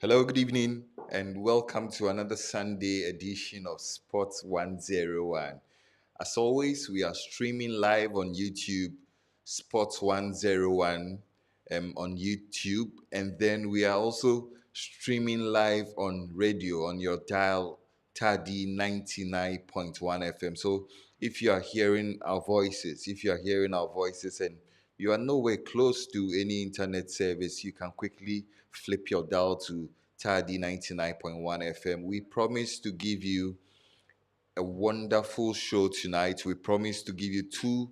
Hello, good evening, and welcome to another Sunday edition of Sports 101. As always, we are streaming live on YouTube, Sports 101 on YouTube, and then we are also streaming live on radio on your dial TADI 99.1 FM. So if you are hearing our voices, and you are nowhere close to any internet service, you can quickly flip your dial to TADI 99.1 FM. We promise to give you a wonderful show tonight. We promise to give you 2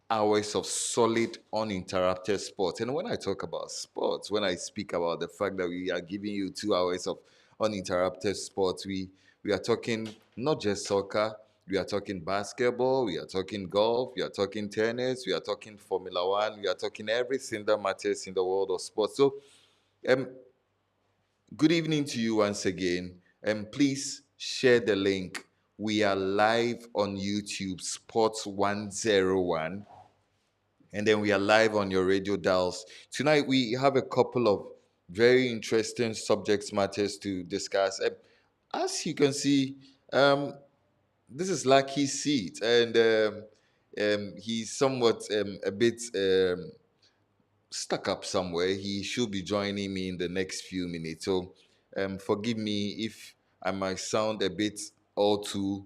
hours of solid, uninterrupted sports. And when I talk about sports, when I speak about the fact that we are giving you 2 hours of uninterrupted sports, we are talking not just soccer, we are talking basketball, we are talking golf, we are talking tennis, we are talking Formula One, we are talking everything that matters in the world of sports. So, um, good evening to you once again. And please share the link. We are live on YouTube, Sports 101. And then we are live on your radio dials. Tonight, we have a couple of very interesting subject matters to discuss. As you can see, um, this is Lucky's seat, and he's somewhat a bit stuck up somewhere. He should be joining me in the next few minutes. So forgive me if I might sound a bit all too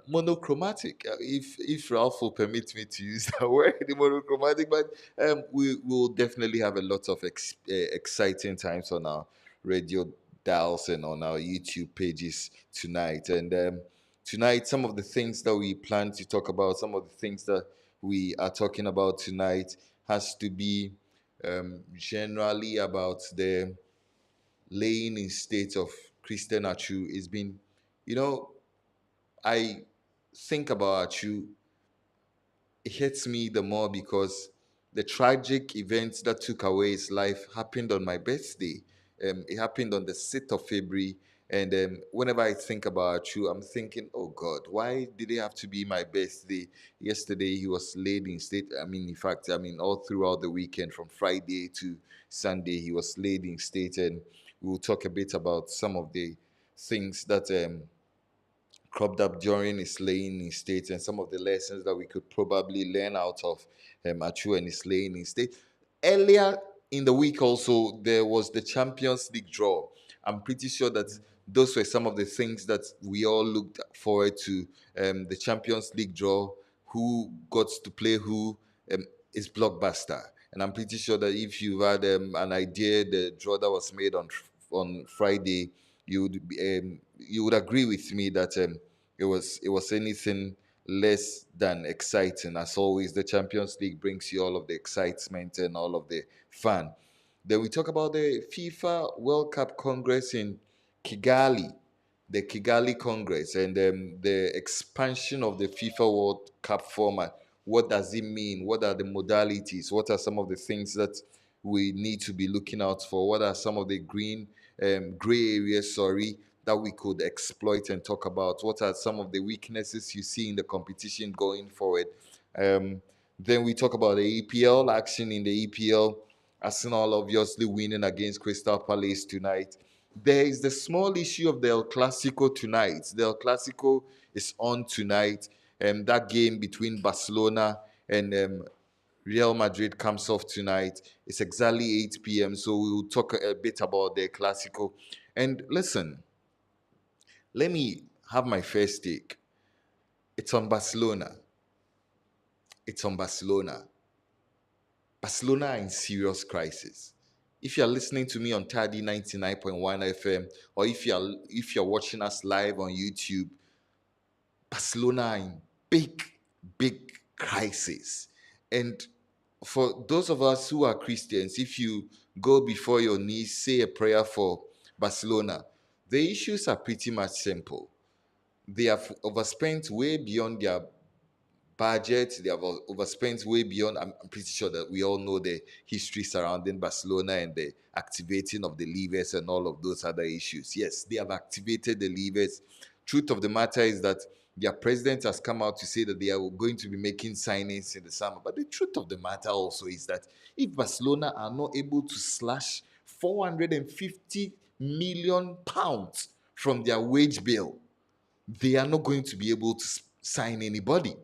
monochromatic. If Ralph will permit me to use that word, monochromatic, but we will definitely have a lot of exciting times on our radio dials and on our YouTube pages tonight. And tonight, some of the things that we plan to talk about, some of the things that we are talking about tonight has to be generally about the laying in state of Christian Achu. It's been, you know, I think about Achu, it hits me the more because the tragic events that took away his life happened on my birthday. It happened on the 6th of February. And whenever I think about Achu, I'm thinking, oh God, why did it have to be my birthday? Yesterday, he was laid in state. In fact, all throughout the weekend from Friday to Sunday, he was laid in state. And we'll talk a bit about some of the things that cropped up during his laying in state and some of the lessons that we could probably learn out of Achu and his laying in state. Earlier in the week, also, there was the Champions League draw. I'm pretty sure that those were some of the things that we all looked forward to. The Champions League draw, who got to play who, is blockbuster. And I'm pretty sure that if you had an idea, the draw that was made on Friday, you would agree with me that it was anything less than exciting. As always, the Champions League brings you all of the excitement and all of the fun. Then we talk about the FIFA World Cup Congress in Kigali, the Kigali Congress, and the expansion of the FIFA World Cup format. What does it mean? What are the modalities? What are some of the things that we need to be looking out for? What are some of the gray areas, that we could exploit and talk about? What are some of the weaknesses you see in the competition going forward? Um, then we talk about the EPL action in the EPL. Arsenal obviously winning against Crystal Palace tonight. There is the small issue of the El Clasico tonight. The El Clasico is on tonight. That game between Barcelona and Real Madrid comes off tonight. It's exactly 8 p.m. So we will talk a bit about the Clasico. And listen, let me have my first take. It's on Barcelona. It's on Barcelona. Barcelona are in serious crisis. If you're listening to me on TADI 99.1 FM, or if you're watching us live on YouTube, Barcelona are in big, big crisis. And for those of us who are Christians, if you go before your knees, say a prayer for Barcelona, the issues are pretty much simple. They have overspent way beyond their budget. They have overspent way beyond. I'm pretty sure that we all know the history surrounding Barcelona and the activating of the levers and all of those other issues. Yes, they have activated the levers. Truth of the matter is that their president has come out to say that they are going to be making signings in the summer. But the truth of the matter also is that if Barcelona are not able to slash 450 million pounds from their wage bill, they are not going to be able to sign anybody.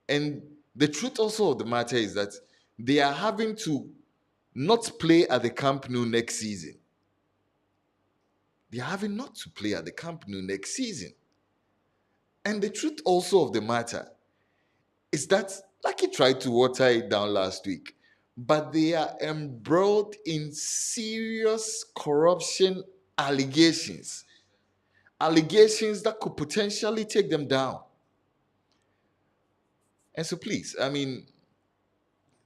And the truth also of the matter is that they are having to not play at the Camp Nou next season. They are having not to play at the Camp Nou next season. And the truth also of the matter is that Lucky tried to water it down last week, but they are embroiled in serious corruption allegations. Allegations that could potentially take them down. And so, please, I mean,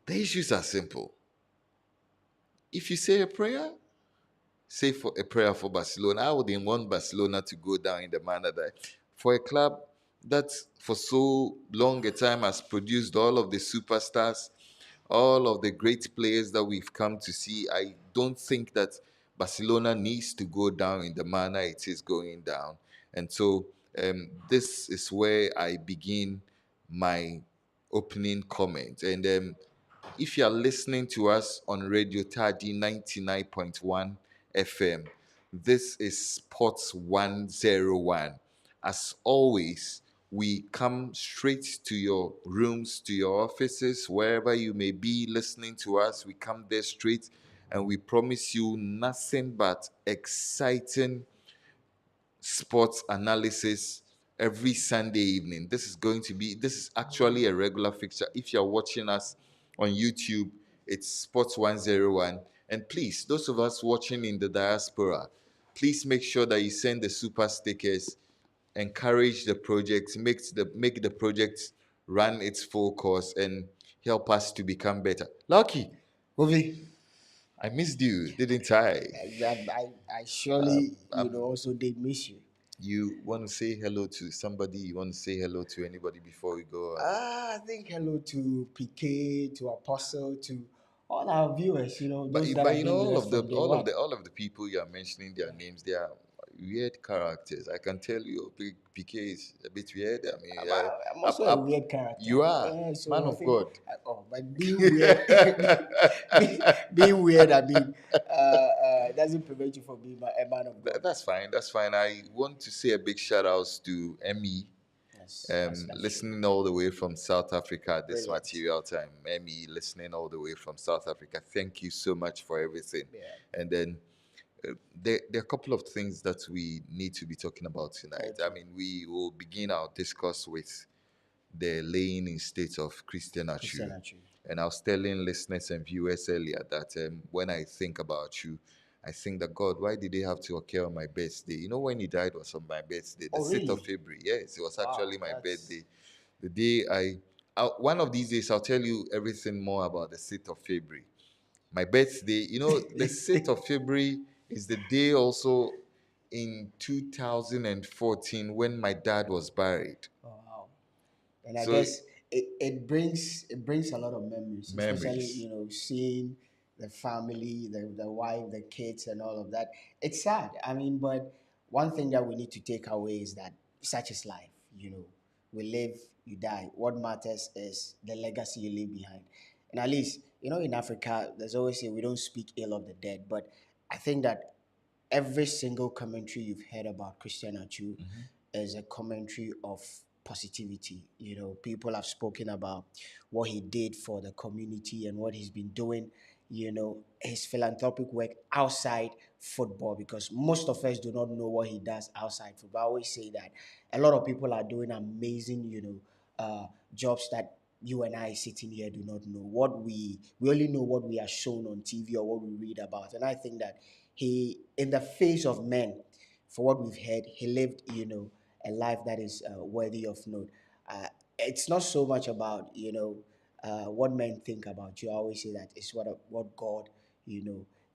the issues are simple. If you say a prayer, say for a prayer for Barcelona. I wouldn't want Barcelona to go down in the manner that for a club that for so long a time has produced all of the superstars, all of the great players that we've come to see. I don't think that Barcelona needs to go down in the manner it is going down. And so this is where I begin my opening comment. And if you are listening to us on Radio Tadi 99.1 FM, this is Sports 101. As always, we come straight to your rooms, to your offices, wherever you may be listening to us. We come there straight and we promise you nothing but exciting sports analysis every Sunday evening. This is actually a regular fixture. If you're watching us on YouTube, it's Sports 101. And please, those of us watching in the diaspora, please make sure that you send the super stickers, encourage the project, make the project run its full course and help us to become better. Lucky, Kofi, I missed you, didn't I? I surely, also did miss you. You want to say hello to somebody? You want to say hello to anybody before we go on? I think hello to PK, to Apostle, to all our viewers, those that But have you know been with us from day one. all of the people you are mentioning their names, they are weird characters. I can tell you, PK is a bit weird. I mean, I'm also a weird character. you are man So I of think, God. but being weird, being weird, doesn't prevent you from being a man of God. That's fine. That's fine. I want to say a big shout outs to Emmy, Yes, that's true. listening all the way from South Africa at this Brilliant. material time. Emmy, listening all the way from South Africa. Thank you so much for everything. Yeah. And then there are a couple of things that we need to be talking about tonight. I Okay. mean, we will begin our discourse with the laying in state of Christian Achu. Christian Achu. And I was telling listeners and viewers earlier that when I think about you, I think that God, why did they have to occur on my birthday? You know, when he died was on my birthday, the Oh, 6th of really? February. Yes, it was Wow, actually my that's birthday. The day one of these days, I'll tell you everything more about the 6th of February. My birthday, you know, the 6th of February is the day also in 2014 when my dad was buried. oh, wow. And I So guess it brings a lot of memories, especially memories. seeing the family, the wife, the kids, and all of that. It's sad. I mean, but one thing that we need to take away is that such is life. We live, you die. What matters is the legacy you leave behind. And at least in Africa, there's always say we don't speak ill of the dead, but I think that every single commentary you've heard about Christian Achu is a commentary of positivity. People have spoken about what he did for the community and what he's been doing, his philanthropic work outside football, because most of us do not know what he does outside football. I always say that a lot of people are doing amazing, jobs that you and I sitting here do not know. We only know what we are shown on TV or what we read about. And I think that he, in the face of men, for what we've heard, he lived, a life that is worthy of note. It's not so much about, what men think about you. I always say that it's what God,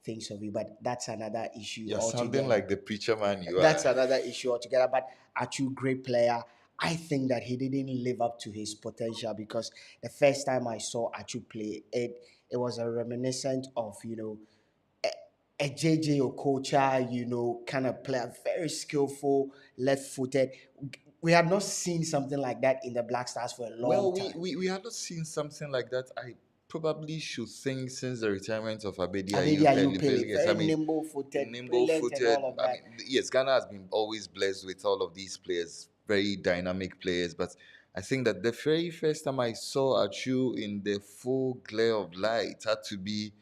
thinks of you. But that's another issue You're sounding altogether. like the preacher man you are. That's another issue altogether. But Achu, great player. I think that he didn't live up to his potential, because the first time I saw Achu play, it was a reminiscent of a JJ Okocha, kind of player, very skillful, left-footed. We had not seen something like that in the Black Stars for a long Well, time. we have not seen something like that. probably should think since the retirement of Abedi Abedi Ayew. Pele, Yes, I very mean, nimble-footed, brilliant, and nimble-footed. all of I that. mean, yes, Ghana has been always blessed with all of these players, very dynamic players. But I think that the very first time I saw Achu in the full glare of light had to be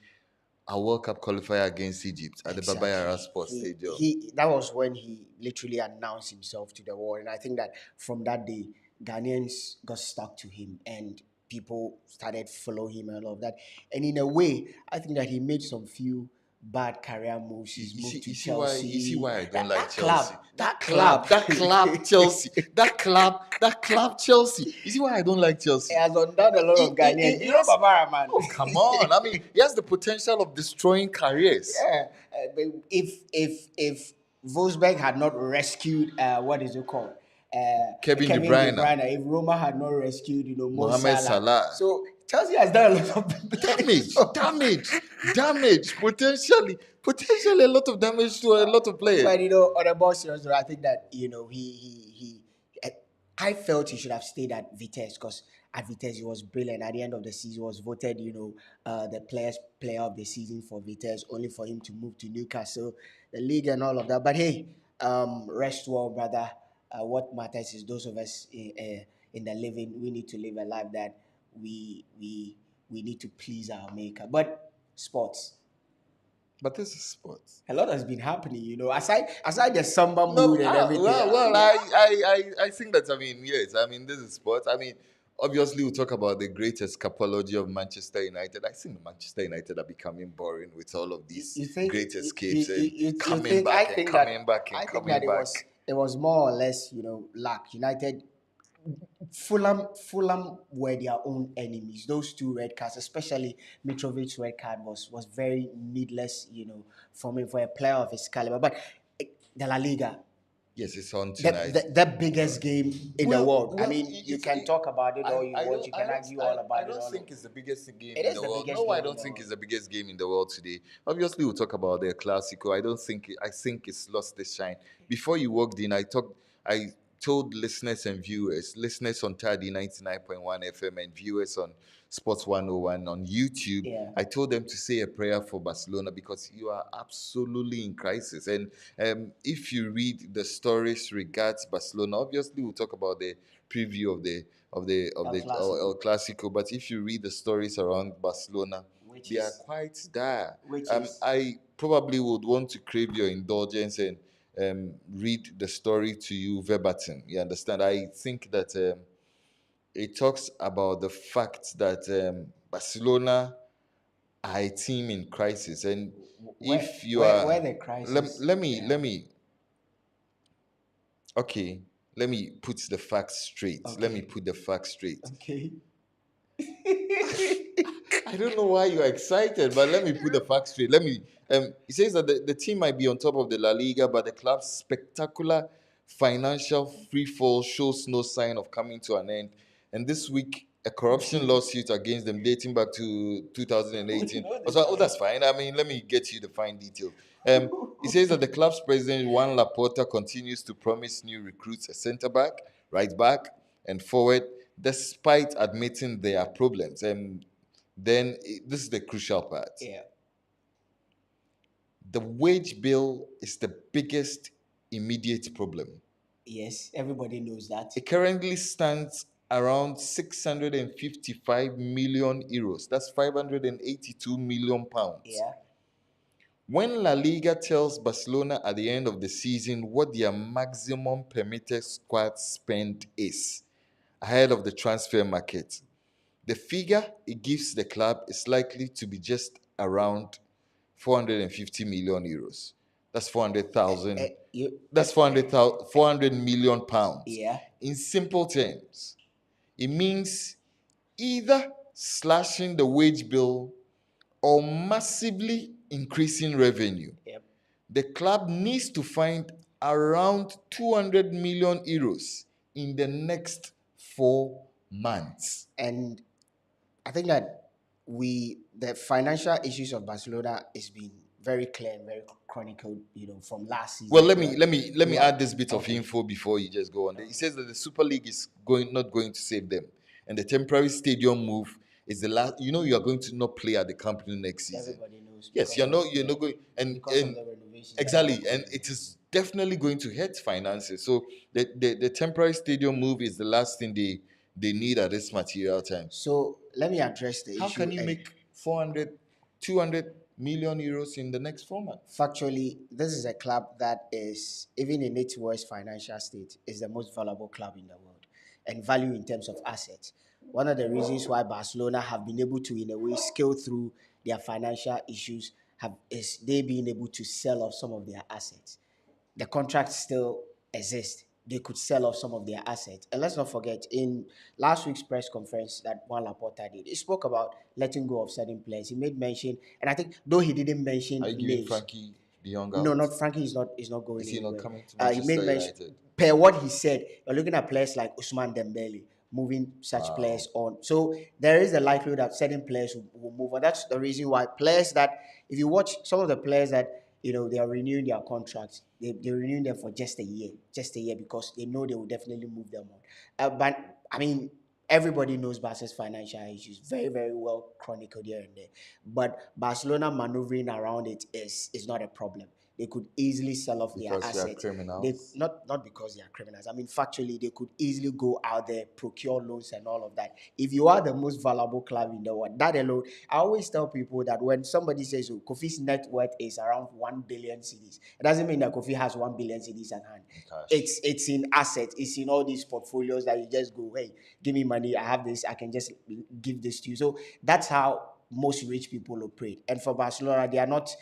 a World Cup qualifier against Egypt at the Baba Yara Exactly. Sports Stadium. He that was when he literally announced himself to the world, and I think that from that day, Ghanaians got stuck to him, and people started follow him and all of that. And in a way, I think that he made some few bad career moves. He's moved to You see Chelsea. why I don't That like that club, Chelsea. that club, That club Chelsea. You see why I don't like he Chelsea? has undone a lot of Ghanaians. It You know, has. Barbara, man. Oh, come on! I mean, he has the potential of destroying careers. Yeah, but if Wolfsburg had not rescued what is it called, Kevin De Kevin De Bruyne, Bruyne, if Roma had not rescued Mo Mohamed Salah, Salah, so Chelsea has done a lot of damage, damage, potentially a lot of damage to a lot of players. But on a more serious note, I think that eh, I felt he should have stayed at Vitesse because at Vitesse he was brilliant. At the end of the season, he was voted the players player of the season for Vitesse, only for him to move to Newcastle, the league and all of that. But hey, rest well, brother. What matters is those of us in the living. We need to live a life that we need to please our maker. But sports. But this is sports. A lot has been happening, aside the samba No, mood and everything. I think that, I mean, yes, I mean, this is sports. I mean, obviously, we'll talk about the great escapology of Manchester United. I think Manchester United are becoming boring with all of these You think great you, escapes you, and you, you coming think back and coming back and I think that coming back. it was more or less luck. United, Fulham were their own enemies. Those two red cards, especially Mitrovic's red card, was very needless. For a player of his caliber. But the La Liga, Yes, it's on the, tonight. the, the biggest game in the world. I mean, you It's can talk about it all you want. You I can don't argue all I about it don't all. think it's the biggest game It in is the the world. biggest No, I game in don't the think it's world. the biggest game in the world today. Obviously, we'll talk about the Classico. I think it's lost its shine. Before you walked in, I told listeners on Tadi 99.1 FM and viewers on Sports 101 on YouTube, Yeah. I told them to say a prayer for Barcelona because you are absolutely in crisis. And if you read the stories regards Barcelona, obviously we'll talk about the preview of El the El Clasico, Clasico. But if you read the stories around Barcelona, which they are is quite dire. which is I probably would want to crave your indulgence and read the story to you verbatim. You understand? I think that it talks about the fact that Barcelona are a team in crisis, and if you where are, the crisis. let me, okay, let me put the facts straight. Let me Okay. put the facts straight. Okay. I don't know why you're excited, but let me put the facts straight. Let me. He says that the team might be on top of the La Liga, but the club's spectacular financial free fall shows no sign of coming to an end. And this week, a corruption lawsuit against them dating back to We 2018. know Oh, this oh, that's fine. I mean, let me get you the fine details. He says that the club's president, Juan Laporta, continues to promise new recruits a centre back, right back, and forward, despite admitting there are problems. Then this is the crucial part. Yeah. The wage bill is the biggest immediate problem. Yes, everybody knows that. It currently stands around 655 million euros. That's 582 million pounds. Yeah. When La Liga tells Barcelona at the end of the season what their maximum permitted squad spend is ahead of the transfer market, the figure it gives the club is likely to be just around 450 million euros. That's 400,000. You. That's 400 million pounds. Yeah. In simple terms, it means either slashing the wage bill or massively increasing revenue. Yep. The club needs to find around 200 million euros in the next 4 months. And I think that the financial issues of Barcelona is being very clear and very chronicled, from last Well, season. let me You are add this bit of okay. info before you just go on. He says that the Super League is not going to save them, and the temporary stadium move It's the last. You know, you are going to not play at the Camp Nou next season. Everybody knows Yes, because of you're not going, because of and the renovations that are exactly, and upcoming. it is definitely going to hurt finances. So the temporary stadium move is the last thing they need at this material time. So let me address the How can issue. you And make 400, 200 million euros in the next 4 months? factually, this is a club that is, even in its worst financial state, is the most valuable club in the world and value in terms of assets. One of the reasons why Barcelona have been able to, in a way, scale through their financial issues is they being able to sell off some of their assets. The contract still exists. They could sell off some of their assets. And let's not forget, in last week's press conference that Juan Laporta did, he spoke about letting go of certain players. He made mention, and I think though he didn't Are mention you giving names, Frankie de Jong no, out? not Frankie is not going Is he not anywhere. coming to He made Manchester mention United? per what he said. You're looking at players like Usman Dembele moving such Wow. players on. So there is a likelihood that certain players will move on. That's the reason why players that if you watch some of the players that they are renewing their contracts, they're renewing them for just a year because they know they will definitely move them on. But I mean, everybody knows Barca's financial issues very, very well chronicled here and there. But Barcelona maneuvering around it is not a problem. They could easily sell off their Because they are assets. They criminals. not because they are criminals. I mean, factually, they could easily go out there, procure loans and all of that. If you are the most valuable club in the world, that alone, I always tell people that when somebody says, "Oh, Kofi's net worth is around 1 billion cedis," it doesn't mean that Kofi has 1 billion cedis at hand. Cash. It's in assets. It's in all these portfolios that you just go, hey, give me money. I have this. I can just give this to you. So that's how most rich people operate. And for Barcelona, they are not,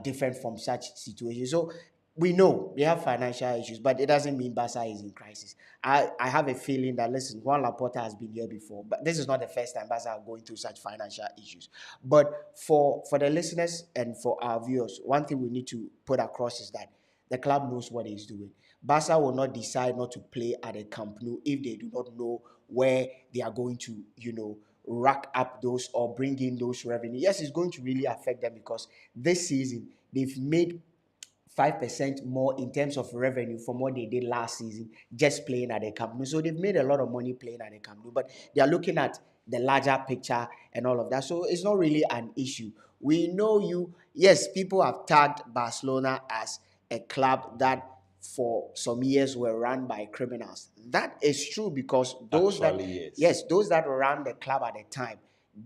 different from such situations. So we know they have financial issues, but it doesn't mean Barca is in crisis. I have a feeling that, listen, Juan Laporta has been here before, but this is not the first time Barca are going through such financial issues. But for the listeners and for our viewers, one thing we need to put across is that the club knows what it's doing. Barca will not decide not to play at a Camp Nou if they do not know where they are going to, rack up those or bring in those revenue. Yes, it's going to really affect them because this season they've made 5% more in terms of revenue from what they did last season just playing at the Camp Nou. So they've made a lot of money playing at the Camp Nou, but they are looking at the larger picture and all of that. So it's not really an issue. We know you. Yes, people have tagged Barcelona as a club that for some years were run by criminals. That is true because Actually, yes. yes, those that ran the club at the time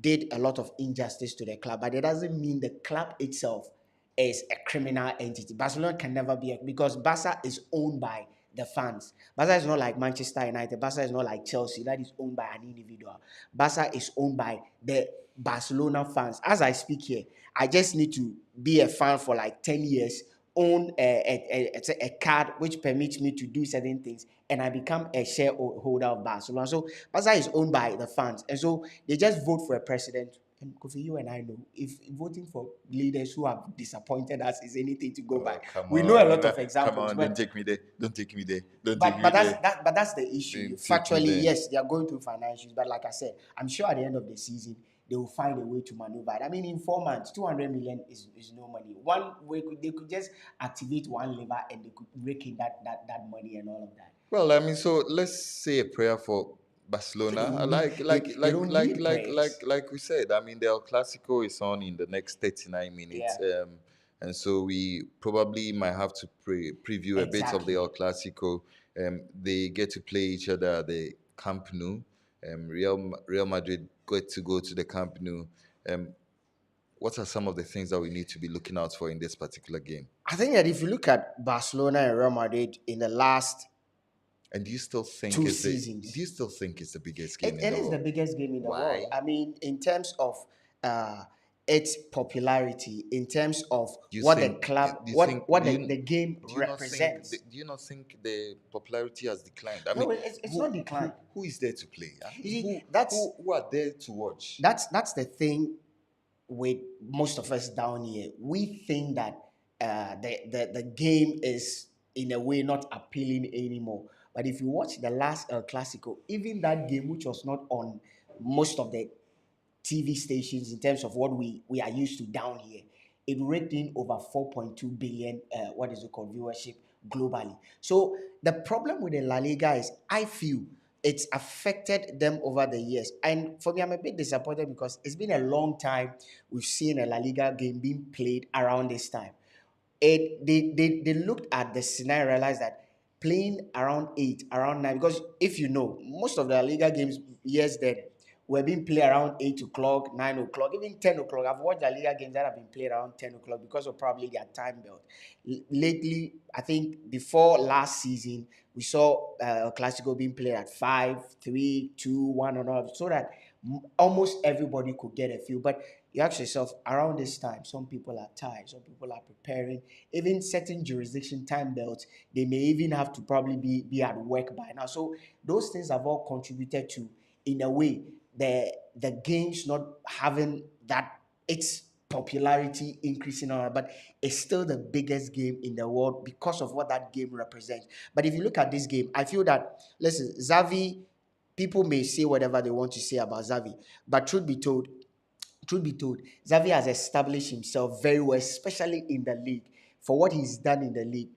did a lot of injustice to the club, but it doesn't mean the club itself is a criminal entity. Barcelona can never be because Barca is owned by the fans. Barca is not like Manchester United. Barca is not like Chelsea that is owned by an individual. Barca is owned by the Barcelona fans. As I speak here, I just need to be a fan for like 10 years, own a card which permits me to do certain things, and I become a shareholder of Barcelona. So Barca is owned by the fans, and so they just vote for a president. And Kofi, you and I know if voting for leaders who have disappointed us is anything to go by. Oh, come We know a on. lot of Come examples, on. Don't but take me there. Don't take me there. Don't take but me but that's there. that's the issue. Don't take me Factually, there. yes, they are going through financials, but like I said, I'm sure at the end of the season they will find a way to maneuver it. I mean, in 4 months, 200 million is no money. One way they could just activate one lever and they could rake in that money and all of that. Well, I mean, so let's say a prayer for So they Barcelona. will need they don't need prayers. Like we said, I mean, the El Clasico is on in the next 39 minutes. Yeah, And so we probably might have to preview a bit of the exactly. El Clasico. They get to play each other at the Camp Nou. Real Madrid get to go to the Camp Nou. Um, what are some of the things that we need to be looking out for in this particular game? I think that if you look at Barcelona and Real Madrid in the last And two do seasons, you still think it's the biggest game in it the is the world? biggest game in the world. Why? I mean, in terms of uh, its popularity, in terms of Do you what the think? club, Do you think? what the game Do you not think? represents. Do you not think the popularity has declined? I mean, No, it's not declined. who is there to play? I You mean, see, that's who are there to watch? that's the thing with most of us down here. We think that the game is in a way not appealing anymore. But if you watch the last El Clasico, even that game, which was not on most of the TV stations in terms of what we are used to down here, it raked in over 4.2 billion, what is it called, viewership globally. So the problem with the La Liga is, I feel it's affected them over the years. And for me, I'm a bit disappointed because it's been a long time we've seen a La Liga game being played around this time. They looked at the scenario, realized that playing around 8, around 9, because if you know, most of the La Liga games years then were being played around 8 o'clock, 9 o'clock, even 10 o'clock. I've watched La Liga games that have been played around 10 o'clock because of probably their time belt. Lately, I think before last season, we saw Clasico being played at 5, 3, 2, 1, and all, so that almost everybody could get a feel. But you ask yourself, around this time, some people are tired, some people are preparing. Even certain jurisdiction time belts, they may even have to probably be at work by now. So those things have all contributed to, in a way, the games not having that its popularity increasing on, but it's still the biggest game in the world because of what that game represents. But if you look at this game, I feel that, listen, Xavi, people may say whatever they want to say about Xavi, but truth be told, Xavi has established himself very well, especially in the league, for what he's done in the league.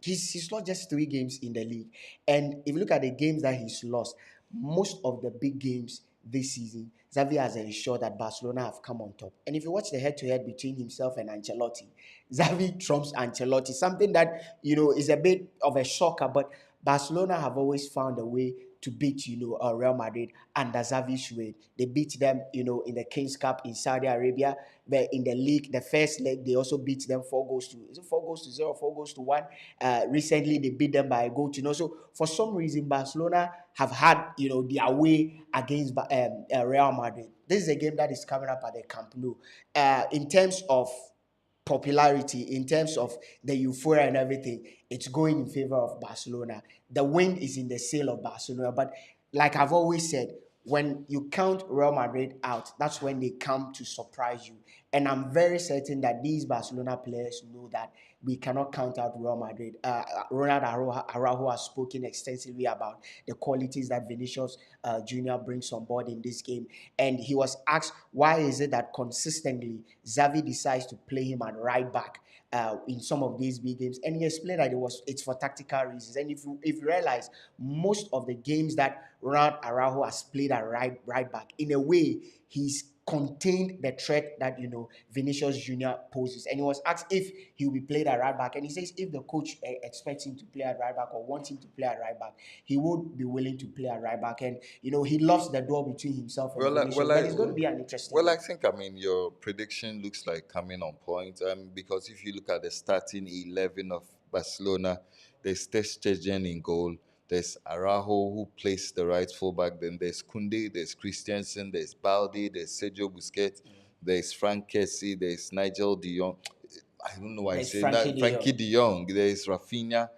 He's lost just 3 games in the league. And if you look at the games that he's lost, most of the big games this season, Xavi has ensured that Barcelona have come on top. And if you watch the head-to-head between himself and Ancelotti, Xavi trumps Ancelotti, something that, is a bit of a shocker, but Barcelona have always found a way to beat, Real Madrid under Xavi's reign. They beat them, in the Kings Cup in Saudi Arabia. But in the league, the first leg, they also beat them 4 goals to, is it 4 goals to 0, 4 goals to 1? Recently, they beat them by a goal to no. So for some reason, Barcelona have had, their way against Real Madrid. This is a game that is coming up at the Camp Nou. In terms of popularity, in terms of the euphoria and everything, it's going in favor of Barcelona. The wind is in the sail of Barcelona. But like I've always said, when you count Real Madrid out, that's when they come to surprise you. And I'm very certain that these Barcelona players know that we cannot count out Real Madrid. Ronald Araujo has spoken extensively about the qualities that Vinicius Jr. brings on board in this game. And he was asked, why is it that consistently Xavi decides to play him at right back in some of these big games? And he explained that it's for tactical reasons. And if you realize, most of the games that Ronald Araujo has played at right back, in a way, he's contained the threat that Vinicius Jr. poses. And he was asked if he will be played at right back, and he says if the coach expects him to play at right back or wants him to play at right back, he would be willing to play at right back. And he loves the duel between himself and Well, I, Vinicius, well, but I, it's going to be an interesting well, game. I think your prediction looks like coming on point. Because if you look at the starting 11 of Barcelona, there's Stegen in goal. There's Araujo who plays the right fullback. Then there's Kunde. There's Christensen. There's Balde. There's Sergio Busquets. There's Frank Kessie. There's Nigel De Jong. I don't know why I There's say Frankie that. De Frankie Jong. De Jong. There's Rafinha,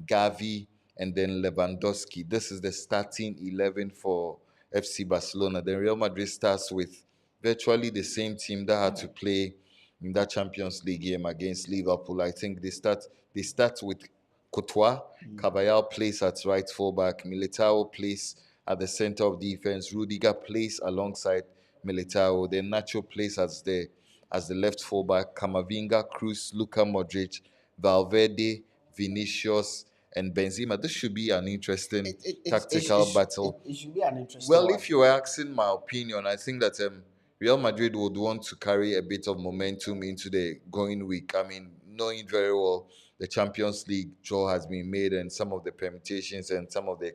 Gavi, and then Lewandowski. This is the starting 11 for FC Barcelona. Then Real Madrid starts with virtually the same team that had to play in that Champions League game against Liverpool. I think they start with Courtois. Caballero plays at right fullback. Militao plays at the center of defense. Rudiger plays alongside Militao. Then Nacho plays as the left fullback. Camavinga, Cruz, Luka Modric, Valverde, Vinicius, and Benzema. This should be an interesting tactical battle. It should be an interesting Well, one. if you were asking my opinion, I think that Real Madrid would want to carry a bit of momentum into the going week. I mean, knowing very well the Champions League draw has been made and some of the permutations and some of the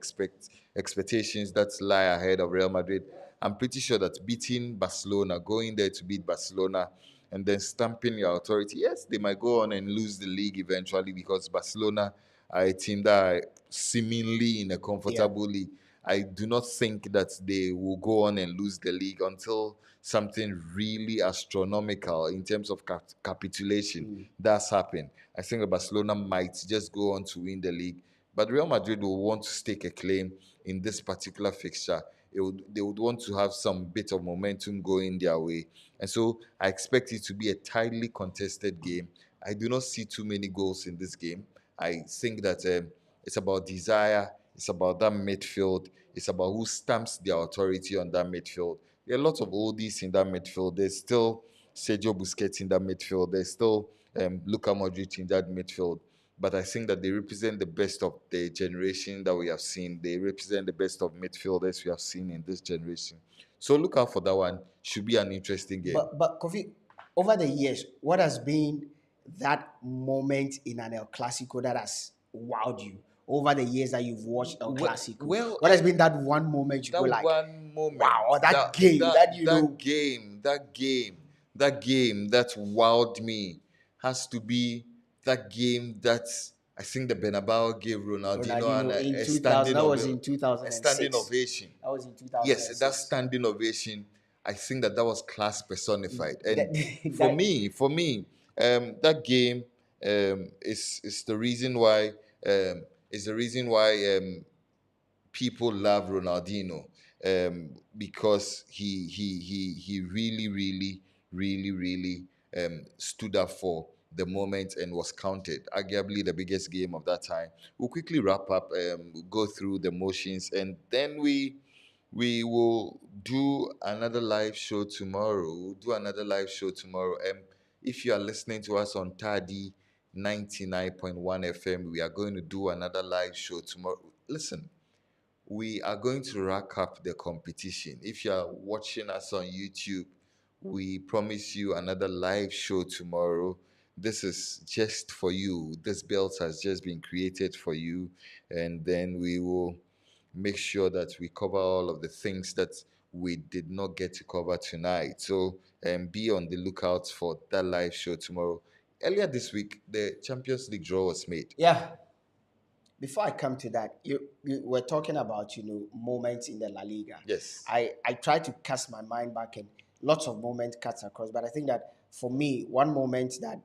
expectations that lie ahead of Real Madrid, I'm pretty sure that beating Barcelona, going there to beat Barcelona, and then stamping your authority, yes, they might go on and lose the league eventually because Barcelona are a team that are seemingly in a Yeah. comfortable league. I do not think that they will go on and lose the league until something really astronomical in terms of capitulation does happen. I think that Barcelona might just go on to win the league, but Real Madrid will want to stake a claim in this particular fixture. They would want to have some bit of momentum going their way. And so I expect it to be a tightly contested game. I do not see too many goals in this game. I think that it's about desire, it's about that midfield, it's about who stamps their authority on that midfield. There are lots of oldies in that midfield. There's still Sergio Busquets in that midfield. There's still Luka Modric in that midfield. but I think that they represent the best of the generation that we have seen. They represent the best of midfielders we have seen in this generation. So look out for that one. Should be an interesting game. But Kofi, over the years, what has been that moment in an El Clasico that has wowed you over the years that you've watched El Clasico? Well, What has been that one moment you go that like, one moment, wow, or that game that you know? that game that wowed me has to be that game that I think the Bernabeu gave Ronaldinho Ronaldinho in a 2000, standing that was in a standing 2006. ovation. That was in Yes, that 2006. standing ovation. I think that was class personified. And That, for me, that game is the reason why people love Ronaldinho, because he really stood up for the moment and was counted. Arguably the biggest game of that time. We'll quickly wrap up, go through the motions, and then we will do another live show tomorrow. We'll do another live show tomorrow. If you are listening to us on Tadi 99.1 FM, we are going to do another live show tomorrow. Listen, we are going to rack up the competition. If you are watching us on YouTube, we promise you another live show tomorrow. This is just for you. This belt has just been created for you. And then we will make sure that we cover all of the things that we did not get to cover tonight. So be on the lookout for that live show tomorrow. Earlier this week, the Champions League draw was made. yeah. Before I come to that, you were talking about moments in the La Liga. Yes. I try to cast my mind back and lots of moments cuts across, but I think that for me, one moment that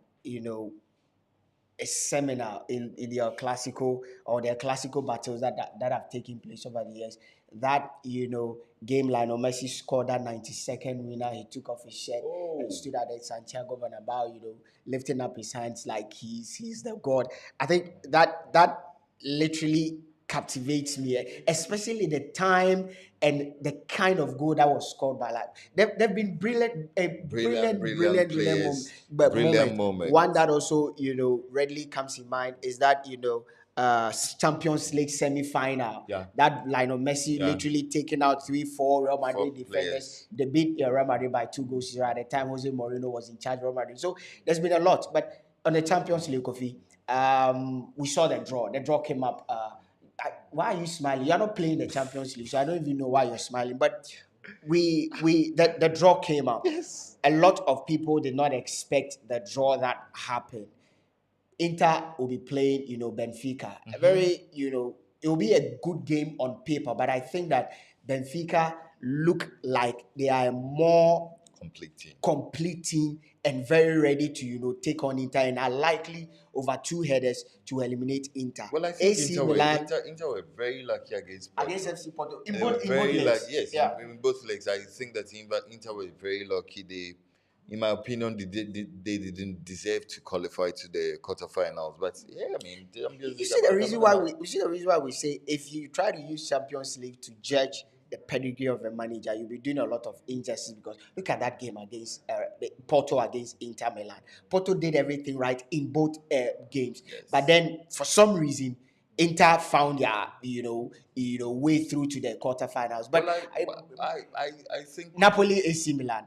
a seminar in their classical or their classical battles that have taken place over the years. That game Lionel Messi scored that 92nd winner. He took off his shirt and stood at the Santiago Bernabeu, lifting up his hands like he's the god. I think that literally captivates me, especially the time and the kind of goal that was scored by like they've been brilliant players, brilliant moments. moments. One that also readily comes in mind is that Champions League semi-final. Yeah. That Lionel Messi Yeah. literally taking out 3-4 Real Madrid Four defenders. players. They beat Real Madrid by 2 goals. At the time, Jose Mourinho was in charge of Real Madrid. So there's been a lot. But on the Champions League, Kofi, we saw the draw. The draw came up. Why are you smiling? You're not playing the Champions League, so I don't even know why you're smiling. But the draw came up. Yes. A lot of people did not expect the draw that happened. Inter will be playing, Benfica. A very, it will be a good game on paper, but I think that Benfica look like they are more complete team and very ready to take on Inter and are likely over two headers to eliminate Inter. Well, I think AC Inter Milan were very lucky against Porto. against FC Porto in They both were very legs. lucky. Yes, Yeah. in both legs. I think that Inter were very lucky. They, in my opinion, they didn't deserve to qualify to the quarterfinals. But yeah, I mean, You see the reason why we say if you try to use Champions League to judge the pedigree of a manager, you'll be doing a lot of injustice because look at that game against Porto against Inter Milan. Porto did everything right in both games, Yes. but then for some reason Inter found their way through to the quarterfinals. But I think Napoli AC Milan.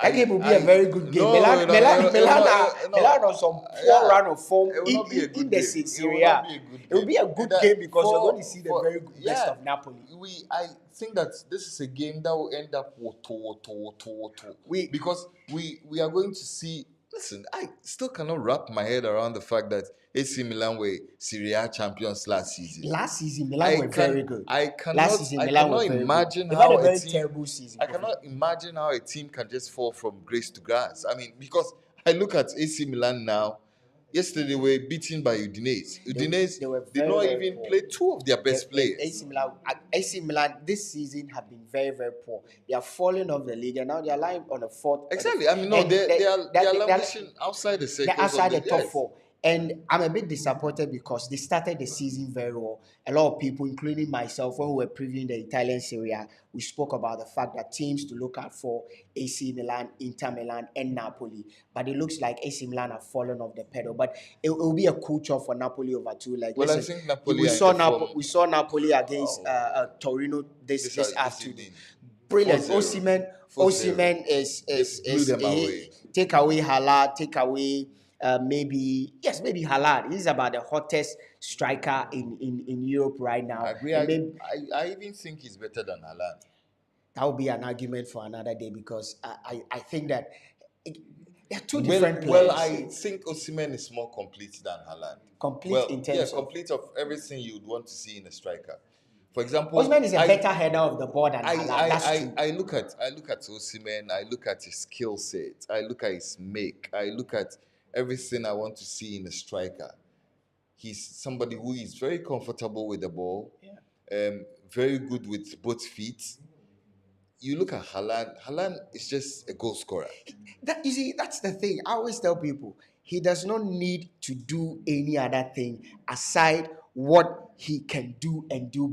That game will be a very good game. Milan on some poor run of form in the Serie A. It will be a good game because you're going to see the very good best of Napoli. I think that this is a game that will end up because we are going to see. Listen, I still cannot wrap my head around the fact that AC Milan were Serie A champions last season. Last season, Milan were very good. I cannot imagine They've how had a very team, terrible season. I cannot imagine how a team can just fall from grace to grass. I mean, because I look at AC Milan now. Yesterday they were beaten by Udinese. Udinese did not even play two of their best players. AC Milan this season have been very, very poor. They are falling off the league and now they are lying on the fourth. Exactly. I mean, no, they are languishing outside the circles. They're outside the top four. And I'm a bit disappointed because they started the season very well. A lot of people, including myself, when we were previewing the Italian Serie A, we spoke about the fact that teams to look out for AC Milan, Inter Milan, and Napoli. But it looks like AC Milan have fallen off the pedal. But it will be a cool job for Napoli over two. Like, Well, I listen, think Napoli are in saw the form. We saw Napoli against Oh, Torino this this afternoon. evening, Brilliant. 4-0, 4-0. Osimhen They is blew them away. take away Halad, take away maybe Halad. He's about the hottest striker in Europe right I now, agree. and maybe I even think he's better than Haaland. that will be an argument for another day because I think that it, they're two Well, different well, players. I think Osimhen is more complete than Haaland. Complete Well, in yeah, terms of complete of everything you'd want to see in a striker. For example, Osimhen is a better header of the ball than Halad. That's true. I look at Osimhen, I look at his skill set, I look at his make, I look at everything I want to see in a striker. He's somebody who is very comfortable with the ball, very good with both feet. You look at Haaland. Haaland is just a goal scorer. That you see, that's the thing. I always tell people he does not need to do any other thing aside what he can do and do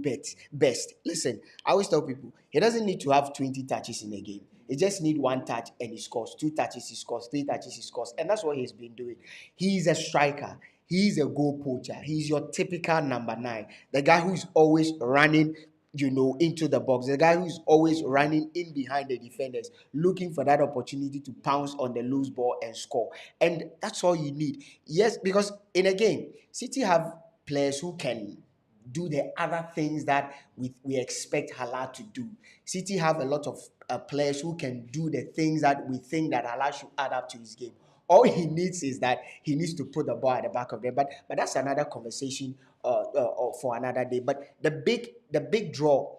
best. Listen, I always tell people he doesn't need to have 20 touches in a game. He just need one touch and he scores, two touches he scores, three touches he scores, and that's what he's been doing. He's a striker. He's a goal poacher. He's your typical number nine, the guy who's always running, into the box. The guy who's always running in behind the defenders, looking for that opportunity to pounce on the loose ball and score. And that's all you need. Yes, because in a game, City have players who can do the other things that we expect Hala to do. City have a lot of players who can do the things that we think that Hala should add up to his game. All he needs is that he needs to put the ball at the back of them. But that's another conversation for another day. But the big draw,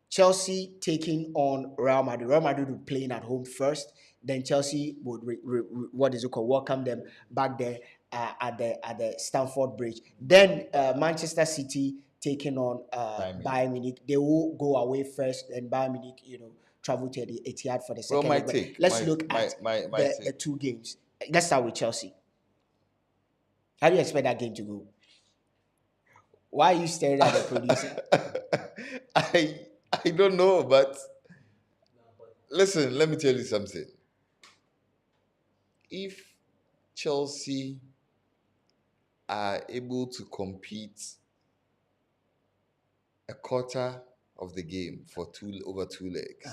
Chelsea taking on Real Madrid. Real Madrid would playing at home first. Then Chelsea would welcome them back there at the Stamford Bridge. Then Manchester City taking on Bayern Munich. Bayern Munich. They will go away first, and Bayern Munich, travel to the Etihad for the Well, second my leg. But take, let's look at my the take. two games. Let's start with Chelsea. How do you expect that game to go? Why are you staring at the producer? I don't know, but listen, let me tell you something. If Chelsea are able to compete a quarter of the game for over two legs,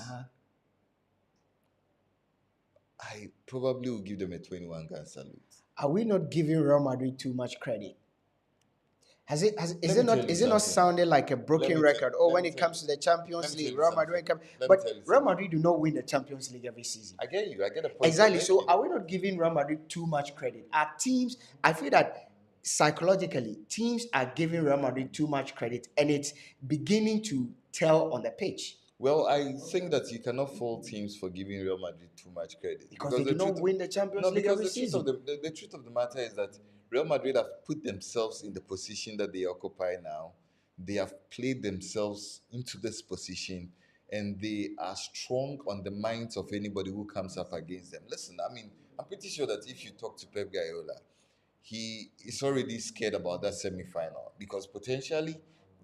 I probably will give them a 21 gun salute. Are we not giving Real Madrid too much credit? Is me it tell not you sounding something. like a broken record? Oh, let when me it tell comes to the let Champions me tell League, you Real Madrid something. Let me but tell you Real something. Madrid do not win the Champions League every season. I get you. I get the point. Exactly. you're So making. are we not giving Real Madrid too much credit? Our teams, I feel that psychologically, teams are giving Real Madrid too much credit, and it's beginning to tell on the pitch Well, I think that you cannot fault teams for giving Real Madrid too much credit because they do not win the Champions no, League because every season. the truth of the matter is that Real Madrid have put themselves in the position that they occupy now. They have played themselves into this position, and they are strong on the minds of anybody who comes up against them. Listen, I mean, I'm pretty sure that if you talk to Pep Guardiola, he is already scared about that semi-final because potentially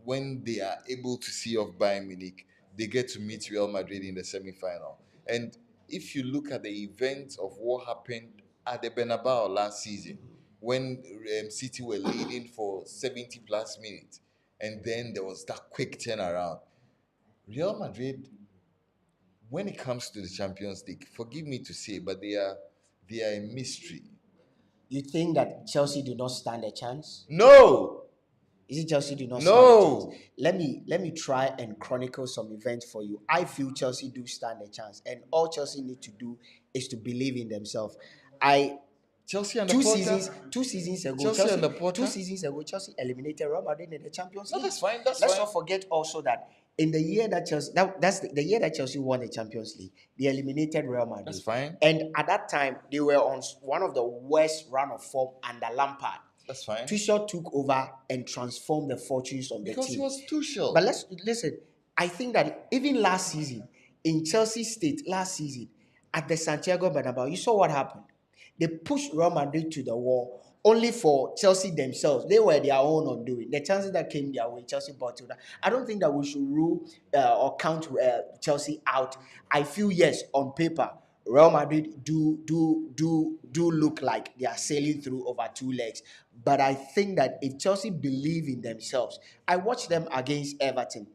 when they are able to see off Bayern Munich, they get to meet Real Madrid in the semi-final. And if you look at the event of what happened at the Bernabeu last season, when City were leading for 70 plus minutes, and then there was that quick turnaround. Real Madrid, when it comes to the Champions League, forgive me to say, but they are a mystery. You think that Chelsea do not stand a chance? No, Is it Chelsea do not stand a chance? no. Let me try and chronicle some events for you. I feel Chelsea do stand a chance, and all Chelsea need to do is to believe in themselves. I Chelsea and the two Porter. seasons two seasons ago Chelsea and the Porter. 2 seasons ago Chelsea eliminated Real Madrid in the Champions No, League. that's fine. That's Let's fine. not forget also that in the year that that's the year that Chelsea won the Champions League, they eliminated Real Madrid. That's fine. And at that time, they were on one of the worst run of form under Lampard. That's fine. Tuchel took over and transformed the fortunes of Because the he team. was Tuchel. But let's listen. I think that even last season in Chelsea State, last season at the Santiago Bernabeu, you saw what happened. They pushed Real Madrid to the wall only for Chelsea themselves. They were their own undoing. The chances that came their way, Chelsea bought it. I don't think that we should rule or count Chelsea out. I feel yes, on paper, Real Madrid do look like they are sailing through over two legs. But I think that if Chelsea believe in themselves, I watched them against Everton.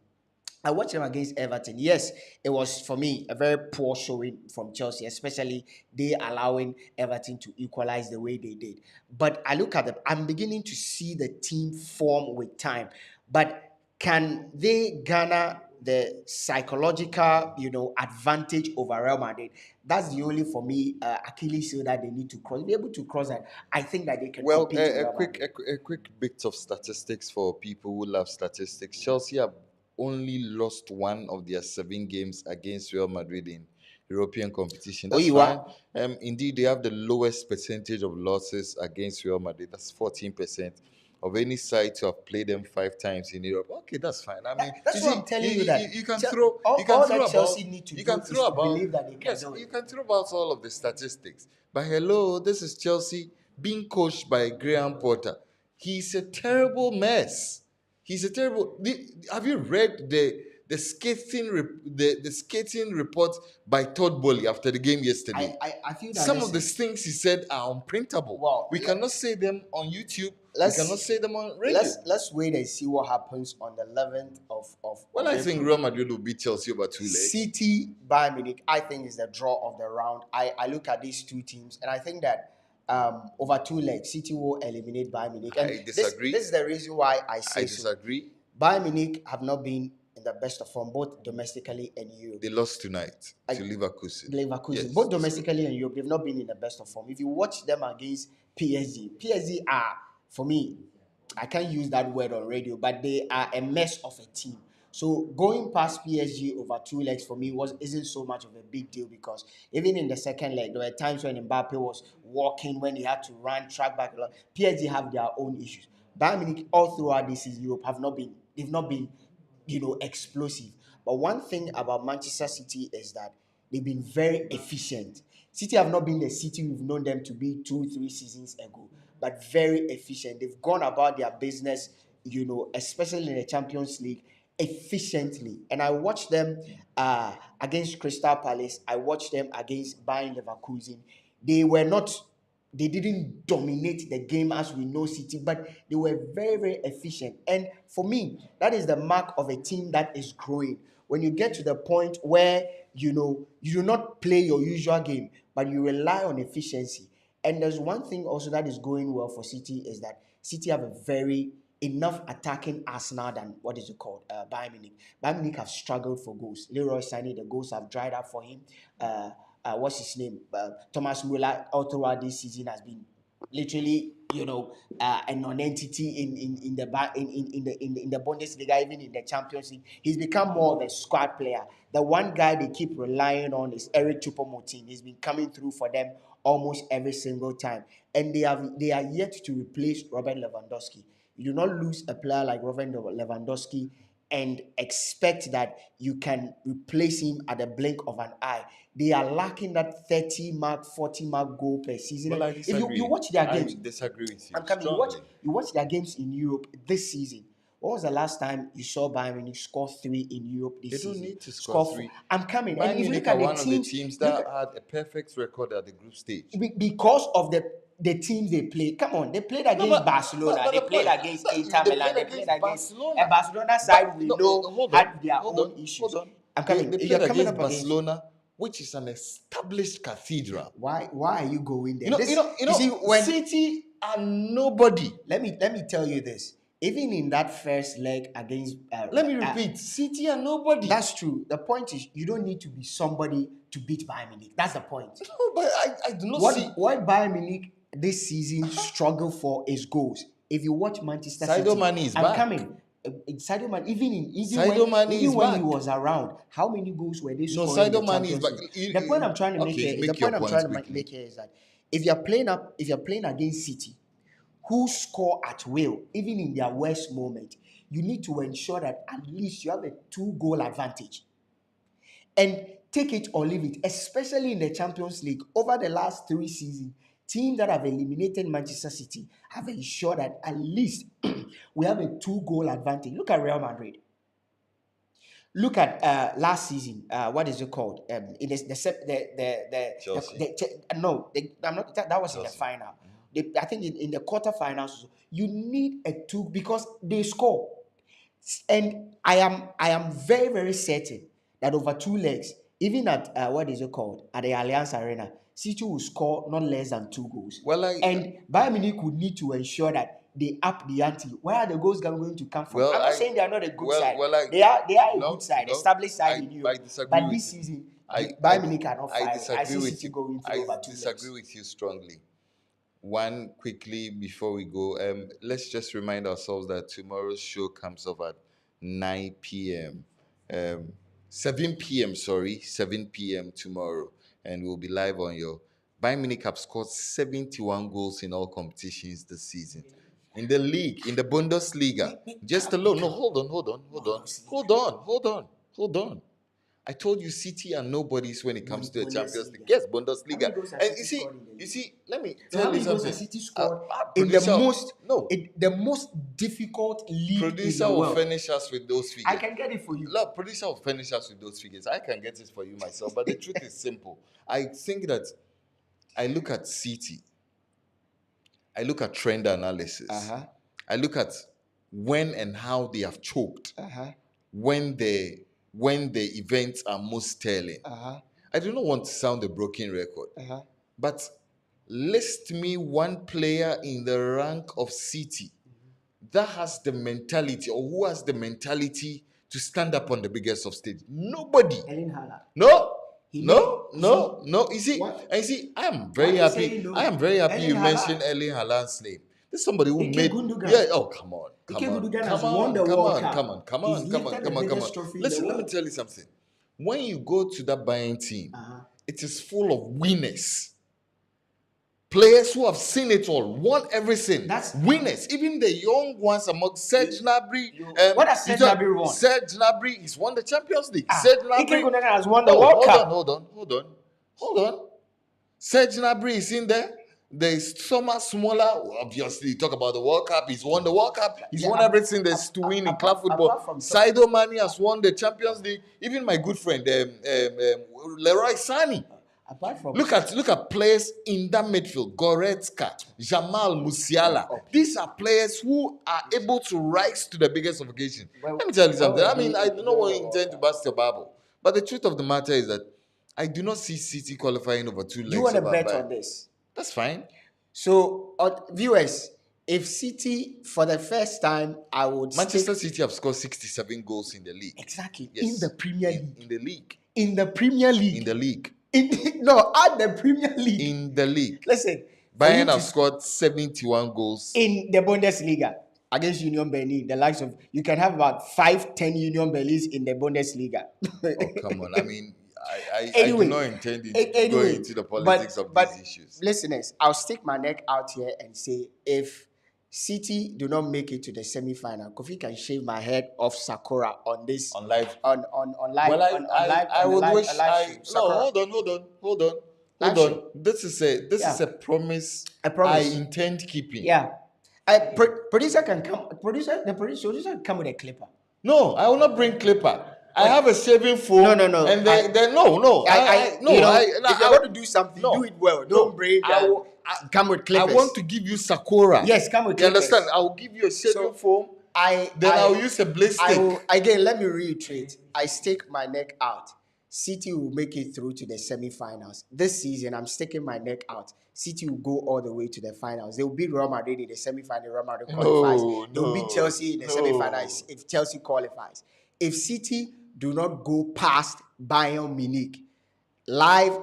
I watched them against Everton. Yes, it was for me a very poor showing from Chelsea, especially they allowing Everton to equalize the way they did. But I look at them, I'm beginning to see the team form with time. But can they garner the psychological, advantage over Real Madrid? That's the only for me Achilles heel that they need to cross. Be able to cross that, I think that they can Well, compete with Real Madrid. a quick bit of statistics for people who love statistics. Chelsea have only lost one of their 7 games against Real Madrid in European competition. Oh, That's you fine. are. Indeed, they have the lowest percentage of losses against Real Madrid. That's 14% of any side to have played them 5 times in Europe. Okay, that's fine. I mean, you That's what see, I'm telling you, that you can throw all that Chelsea need to you do can is throw to about believe that they can yes, do you it. can throw about all of the statistics. But hello, this is Chelsea being coached by Graham Potter. He's a terrible mess. He's a terrible. Have you read the skating report by Todd Bowley after the game yesterday? I feel that, Some of the listen. things he said are unprintable. Well, We cannot say them on YouTube. We let's cannot say them on radio. let's wait and see what happens on the 11th Well, of I think April. Real Madrid will beat Chelsea over 2 legs. City Bayern Munich, I think, is the draw of the round. I look at these two teams and I think that over two legs, City will eliminate Bayern Munich. And I this disagree. this is the reason why I I say so. disagree. Bayern Munich have not been in the best of form, both domestically and Europe. They lost tonight I- to Leverkusen. Leverkusen, Yes, both that's correct. domestically and Europe, they've not been in the best of form. If you watch them against PSG are, for me, I can't use that word on radio, but they are a mess of a team. So going past PSG over two legs for me isn't so much of a big deal, because even in the second leg, there were times when Mbappe was walking, when he had to run, track back a lot. PSG have their own issues. Bayern Munich all throughout this season, Europe they've not been explosive. But one thing about Manchester City is that they've been very efficient. City have not been the City we've known them to be 2-3 seasons ago, but very efficient. They've gone about their business, especially in the Champions League, efficiently. And I watched them against Crystal Palace. I watched them against Bayern Leverkusen. They were not they didn't dominate the game as we know City, but they were very, very efficient. And for me, that is the mark of a team that is growing. When you get to the point where you do not play your usual game, but you rely on efficiency. And there's one thing also that is going well for City, is that City have a very enough attacking arsenal than what is it called, Bayern Munich. Bayern Munich have struggled for goals. Leroy Sané, the goals have dried up for him. What's his name? Thomas Muller, all throughout this season, has been literally, a non-entity in the Bundesliga, even in the Champions League. He's become more of a squad player. The one guy they keep relying on is Eric Choupo-Moting. He's been coming through for them almost every single time, and they are yet to replace Robert Lewandowski. You do not lose a player like Robert Lewandowski and expect that you can replace him at the blink of an eye. They are lacking that 30 mark, 40 mark goal per season. Well, I If you disagree. watch their I games, disagree with you I'm coming. strongly. You watch their games in Europe this season. When was the last time you saw Bayern Munich score 3 in Europe this They season? don't need to score Score 4. 3. I'm coming. And Bayern if you Munich look are at the one of the teams, teams look that at, had a perfect record at the group stage. because of the teams they played. Come on, they played No, against but, Barcelona. but They the played point, against Inter they Milan. played They played against against a Barcelona. Barcelona side But we no, know hold on, had their hold own on, hold issues. on. I'm They coming. played You're coming against up against. Barcelona, which is an established cathedral. Why are you going there? You You see, know, City are nobody. let me tell you this. Even in that first leg against, Let me repeat, City are nobody. that's true. The point is, you don't need to be somebody to beat Bayern Munich. That's the point. No, but I do not What see. what Bayern Munich this season struggle for is goals. If you watch Manchester Sadio City, Mane is I'm back. coming. Sadio Man, Sadio Mane is even when he back. was around, how many goals were they No, scoring in the Sadio Mane is Champions back. League? The point I'm trying to make Okay, here is the make your point I'm trying points to quickly. make here is that if you're playing against City, who score at will, even in their worst moment, you need to ensure that at least you have a 2 goal advantage. And take it or leave it, especially in the Champions League. Over the last 3 seasons, teams that have eliminated Manchester City have ensured that at least we have a 2-goal advantage. Look at Real Madrid. Look at last season. What is it called? In Chelsea. No, I'm not. That was in the Chelsea. final. I think in the quarterfinals, you need a 2 because they score. And I am very, very certain that over 2 legs, even at what is it called, at the Allianz Arena, City will score not less than 2 goals. Well, and Bayern Munich would need to ensure that they up the ante. Where are the goals going to come from? Well, I'm not saying they are not a good side. well, they are a no, good side, no, established side in Europe. I disagree But with this you. season, I Bayern Munich are not I firing. I disagree see with City you. going through I over 2 disagree legs. with you strongly. One quickly before we go, let's just remind ourselves that tomorrow's show comes off at 9 p.m. 7 p.m. Sorry, 7 p.m. tomorrow, and we'll be live on your. Bayern Munich have scored 71 goals in all competitions this season. In the league, in the Bundesliga, just alone. No, hold on. I told you City are nobodies when it comes to the Champions League. Yes, Bundesliga. And you see, let me tell you something. City scored in the the most difficult league in producer the will world. furnish us with those figures. I can get it for you. Look, producer will furnish us with those figures. I can get it for you myself, but the truth is simple. I think that I look at City, I look at trend analysis, I look at when and how they have choked, when the events are most telling. I do not want to sound a broken record, but list me one player in the rank of City that has the mentality or who has the mentality to stand up on the biggest of stage. Nobody. Erling Haaland. No. He No. made- No. No. You see, What? and you see, I am Why very you happy. saying no? I am very happy Erling you Haaland. mentioned Erling Haaland's name. This is somebody who Ike made. Gundogan. Yeah. Oh, come on. Ike Come on. Gundogan Come has won the on. Come World on. Cup. Come on. Come He's on. Come on. lifted Come the on. Come biggest on. trophy in the Listen, let me world. tell you something. When you go to that Bayern team, it is full of winners. Players who have seen it all, won everything. That's- winners. Even the young ones among Serge Gnabry. What has Serge Gnabry won? Serge Gnabry, he's won the Champions League. Ah, Serge Ike Gnabry Gundogan has won the World Cup. Hold on. Serge Gnabry is in there. There's Thomas Muller. Obviously, talk about the World Cup. He's won the World Cup. He's won everything there's to win in club football. apart from- Saido Mane has won the Champions League. Even my good friend, Leroy Sani. Apart from Look at players in that midfield. Goretzka, Jamal Musiala. These are players who are able to rise to the biggest of occasion. Let me tell you something. I mean, I do not want to intend to burst your bubble. But the truth of the matter is that I do not see City qualifying over 2 legs. you want to over bet Bayern. on this. That's fine. So, viewers, if City for the first time, I would Manchester City have scored 67 goals in the league. exactly Yes. in the Premier League. In the league. In the Premier League. In the league. No, at the Premier League. In the league. Listen, Bayern have scored 71 goals. in the Bundesliga against Union Berlin. The likes of you can have about 5-10 Union Berlins in the Bundesliga. Oh, come on. I mean, I Anyway, do not intend to go into the politics of these issues. Listeners, I'll stick my neck out here and say if City do not make it to the semi-final, Kofi can shave my head off Sakura on this On live. on live. Well, I would wish. Stream. No, Sakura. hold on. Live stream. This is a promise. A promise. I intend keeping. Yeah. Producer can come. The producer can come with a clipper. No, I will not bring clipper. I have a shaving foam. No. And then no. If you're going to do something, do it well. Don't bring. Come with I clippers. want to give you Sakura. Yes, come with You clippers. understand? I will give you a shaving foam. I'll use a blade stick. Again, let me reiterate. I stick my neck out. City will make it through to the semi-finals. This season, I'm sticking my neck out. City will go all the way to the finals. They will beat Real Madrid in the semi-final. Real Madrid qualifies. They will beat Chelsea in the semi-finals if Chelsea qualifies. If City do not go past Bayern Munich, live,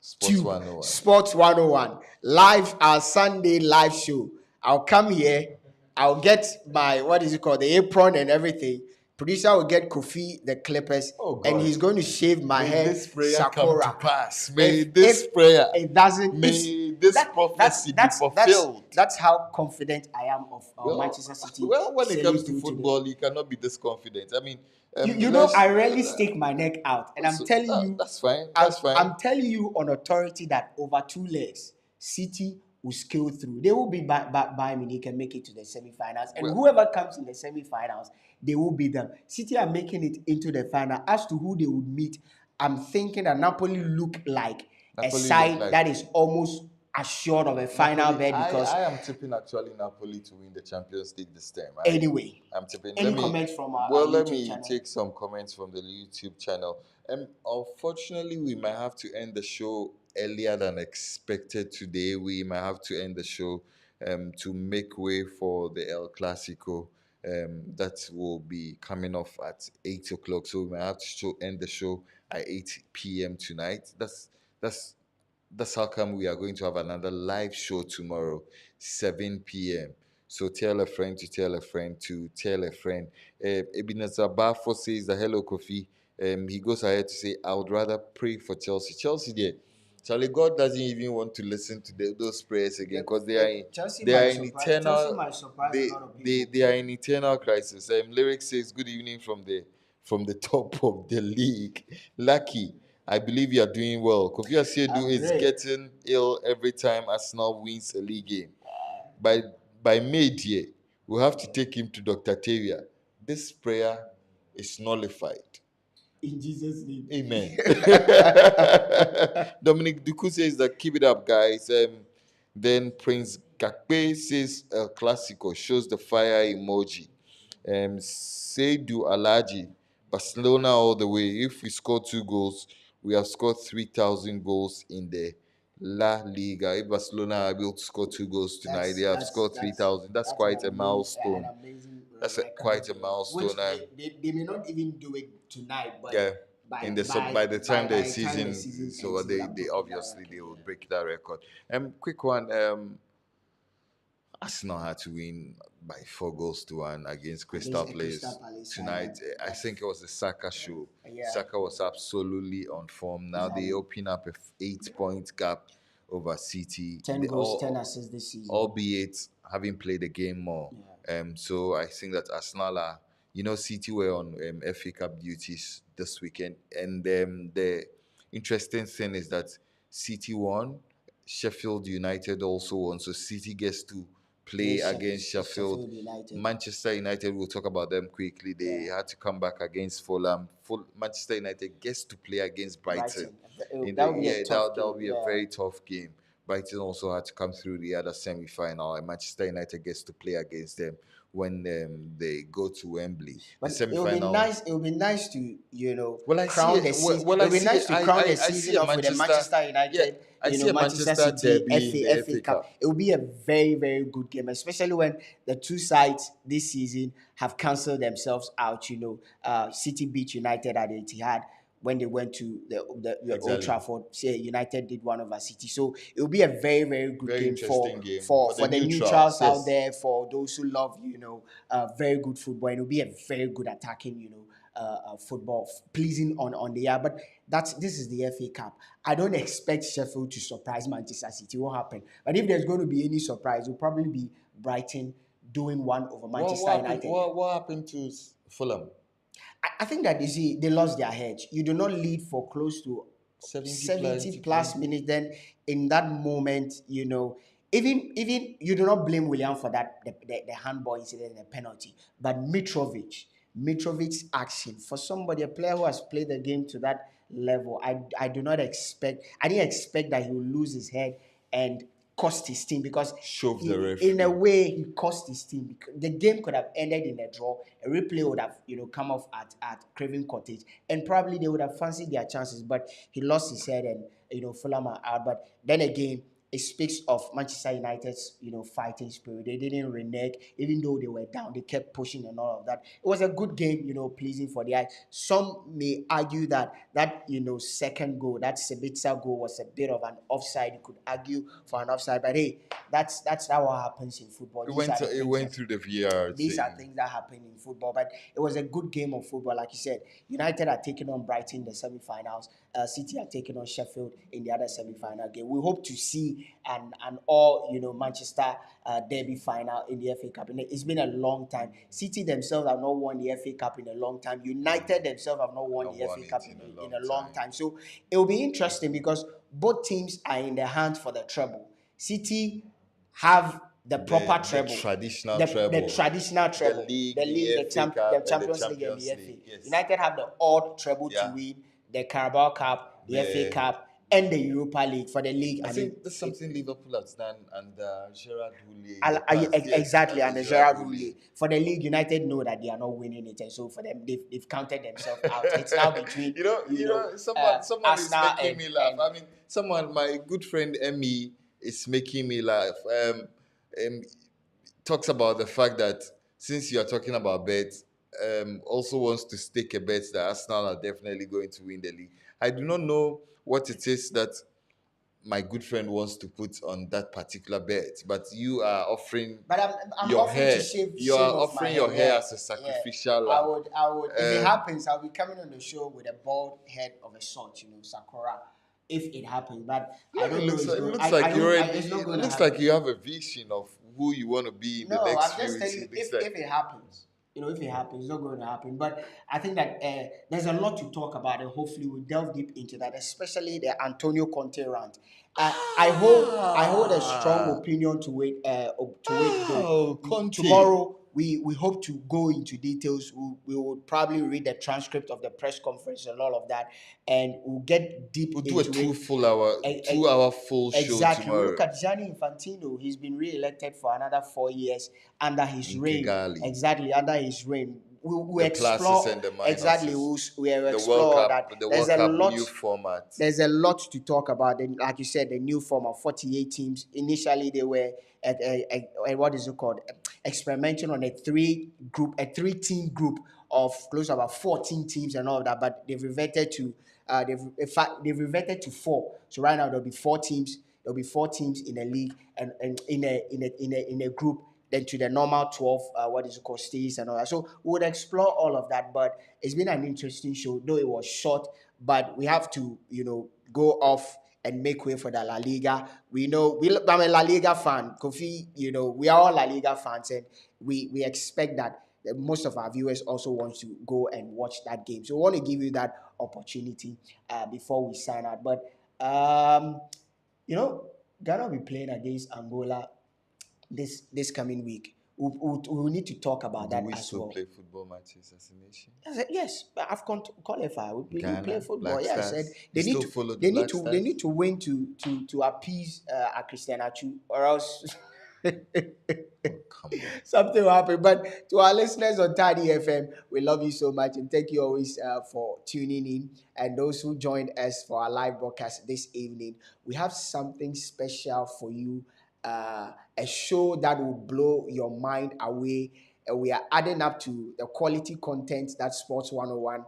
Sports 101. Live, our Sunday live show. I'll come here. I'll get my, the apron and everything. Producer will get Kofi the Clippers, Oh and God. he's going to shave my May hair this prayer come to Sakura. pass. May If this prayer, it doesn't, it's may this that that's prophecy be that's that's fulfilled. that's how confident I am of Well, Manchester City well, when it sailing comes to through today. football, you cannot be this confident. I mean, You know, let's. I rarely stick my neck out, and I'm So, telling you, that's fine. I'm, That's fine. I'm telling you on authority that over 2 legs, City will scale through. They will be by Munich and make it to the semi-finals, and Well, whoever comes in the semi-finals, they will beat them. City are making it into the final. As to who they would meet, I'm thinking that Napoli look like a Napoli look side like that is almost assured of a final Napoli. bed because I am tipping actually Napoli to win the Champions League this time. anyway. I'm tipping. Let Any me. comments from our Well, let YouTube me channel? take some comments from the YouTube channel. Unfortunately, we might have to end the show earlier than expected today. We might have to end the show to make way for the El Clasico that will be coming off at 8 o'clock. So we might have to end the show at 8 p.m. tonight. That's how come we are going to have another live show tomorrow, 7 p.m. So tell a friend to tell a friend to tell a friend. Ebenezer Bafo says that hello, Kofi. He goes ahead to say, I would rather pray for Chelsea. Chelsea, there. Charlie, God doesn't even want to listen to those prayers again because Chelsea they are might in surprise. Chelsea eternal might surprise a they lot of they people. they are in eternal crisis. Lyric says, "Good evening from the top of the league." Lucky, I believe you are doing well. Kofi Asiedu I'm is great. getting ill every time Arsenal wins a league game. By by mid-year, we'll have to take him to Dr. Tavia. This prayer is nullified. In Jesus' name. Amen. Dominic Duku says that keep it up, guys. Then Prince Gakpe says El Clasico shows the fire emoji. Seidu Alaji, Barcelona all the way. If we score 2 goals, we have scored 3,000 goals in the La Liga. If Barcelona are able to score 2 goals tonight, they That's have that's scored that's 3,000. That's that's quite a an milestone. amazing That's record, quite a which milestone. they may not even do it tonight, Yeah, but in the by the time by the the time the season, season so ends, they would have they broken that obviously record. they will Yeah. break that record. Quick one. Arsenal had to win by 4 goals to 1 against Crystal Against a Crystal Palace Palace side tonight. I that think it was the Saka show. yeah, Saka was absolutely on form. Now they exactly. open up a 8 point gap over City. 10 goals, 10 assists this season. Albeit having played the game more. Yeah. So I think that Arsenal are, City were on FA Cup duties this weekend, and the interesting thing is that City won, Sheffield United also won, so City gets to play Against against Sheffield. Sheffield United. Manchester United, we'll talk about them quickly. They Yeah. had to come back against Fulham. Manchester United gets to play against Brighton. Brighton. In That the would be a tough that'll game. be a Yeah. very tough game. Brighton also had to come through the other semi-final, and Manchester United gets to play against them when they go to Wembley. The But it would be semi-final. nice. It would be nice to Well, I see crown the it. season. Well, It I would be see nice it. to crown the I see season a off with a Manchester. Manchester Yeah, United, I see a Manchester Manchester City derby in the FA FA Cup. Cup. It will be a very very good game, especially when the two sides this season have cancelled themselves out. City beat United at the Etihad when they went to the Old Exactly. Trafford. Say United did one over City, so it will be a very very good Very game interesting for game for for the for the neutrals. neutrals out Yes. there, for those who love very good football, and it'll be a very good attacking football, pleasing on the air. But this is the FA Cup. I don't expect Sheffield to surprise Manchester City. It won't happen. But if there's going to be any surprise, it'll probably be Brighton doing one over Manchester What happened? United. What happened to Fulham? I think that they lost their hedge. You do not lead for close to 70 plus 70 plus minutes. Then in that moment, even you do not blame William for that the handball incident and the penalty, but Mitrovic's action for somebody, a player who has played the game to that level, I didn't expect that he would lose his head and cost his team, because Shove the in a referee. way he cost his team. The game could have ended in a draw. A replay would have come off at Craven Cottage, and probably they would have fancied their chances. But he lost his head, and Fulham are out. But then again, it speaks of Manchester United's, fighting spirit. They didn't renege, even though they were down. They kept pushing and all of that. It was a good game, pleasing for the eye. Some may argue that second goal, that Sabitzer goal, was a bit of an offside. You could argue for an offside, but hey, that's not what happens in football. These are the It things went that through the VR these are thing. things that happen in football, but it was a good game of football. Like you said, United are taking on Brighton in the semi-finals. City are taking on Sheffield in the other semi-final game. We hope to see an all Manchester derby final in the FA Cup. And it's been a long time. City themselves have not won the FA Cup in a long time. United themselves have not won Not the won FA Cup it in a in long a long time. time. So it will be interesting because both teams are in the hunt for the treble. City have the proper The treble, traditional the treble, traditional the treble, league, the the league, FA the Cup, and the Champions League, and Champions the FA. League. Yes. United have the odd treble to Yeah. win, the Carabao Cup, the FA The Cup, and the Europa League. For the league, I I mean, think that's something Liverpool has done under Gerard Houllier in the past. Yes, exactly, and under the Gerard Gerard Houllier. Houllier. For the league, United know that they are not winning it, and so for them, they've counted themselves out. It's now between Someone is Arsenal making me laugh. I mean, my good friend Emmy is making me laugh. Talks about the fact that since you are talking about bets, also wants to stake a bet that Arsenal are definitely going to win the league. I do not know what it is that my good friend wants to put on that particular bet, but you are offering But I'm your offering to hair. You shave are off my offering hair. your hair Yeah, as a yeah. sacrificial I lamb. would if it Um, happens, I'll be coming on the show with a bald head of a sort, Sakura. If it happens, but I yeah, don't know. It's it going. looks like you already. It's not It going to looks happen. like you have a vision of who you want to be in the No, next I'm few just weeks. telling you It looks like if it happens. If it happens, it's not going to happen. But I think that there's a lot to talk about, and hopefully we'll delve deep into that, especially the Antonio Conte rant. I hold a strong ah, opinion to it though. oh, Conte. Tomorrow we hope to go into details. We will probably read the transcript of the press conference and all of that, and we'll get deep We'll do a into it. 2 hour full show Exactly. We look tomorrow at Gianni Infantino. He's been re-elected for another 4 years under his in reign. Kigali. Exactly under his reign. We The pluses explore and the exactly. minuses. We'll The World explore Cup, that. the World Cup new format. There's a lot to talk about. And like you said, the new form of 48 teams. Initially, they were at what is it called? Experimenting on a three-team group of close to about 14 teams and all of that. But they've reverted to in fact they've reverted to four. So right now there'll be four teams. There'll be four teams in a league and in a group. Then to the normal 12, what is it called, stages and all that. So we would explore all of that. But it's been an interesting show, though it was short. But we have to, go off and make way for the La Liga. We know I'm a La Liga fan. Kofi, we are all La Liga fans, and we expect that most of our viewers also want to go and watch that game. So we want to give you that opportunity before we sign out. But you know, Ghana will be playing against Angola this coming week. We need to talk about Do that we as still well. play football matches as a nation? Yes, AFCON qualify. We do play Ghana, football. Black Yes, and Stars. You still follow the Black they Stars? need to win to appease Christian Achu, or else Oh, come on. something will happen. But to our listeners on Tidy FM, we love you so much and thank you always for tuning in. And those who joined us for our live broadcast this evening, we have something special for you. A show that will blow your mind away. We are adding up to the quality content that Sports 101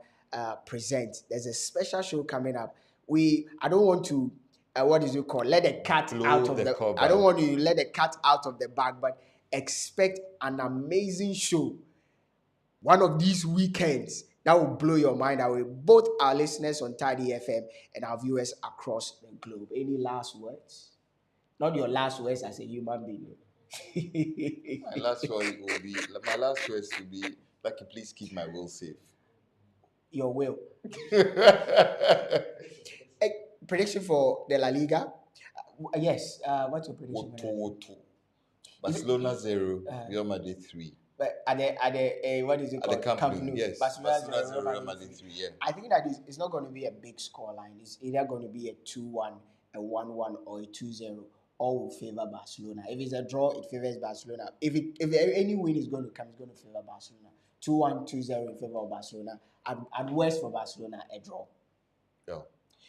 presents. There's a special show coming up. I don't want to what is it called? Let the cat Blow out of the the. I don't cover. want to let the cat out of the bag, but expect an amazing show. One of these weekends that will blow your mind away. Both our listeners on Tidy FM and our viewers across the globe. Any last words? Not your last words as a human being. My last words will be like, please keep my will safe. Your will. Eh, Prediction for the La Liga? Yes. What's your prediction for the Woto La Liga? woto. Barcelona 0, Uh, Real Madrid 3. But at the what is it At the called? Camp Camp Nou, Nou. yes. Barcelona Barcelona 0, Real 0, Real Madrid Madrid 3. 3, yeah. I think that it's not going to be a big score line. It's either going to be a 2-1, a 1-1, or a 2-0. All will favor Barcelona. If it's a draw, it favors Barcelona. If any win is going to come, it's going to favor Barcelona. 2-1, 2-0 in favor of Barcelona. At worst for Barcelona, a draw. Yeah.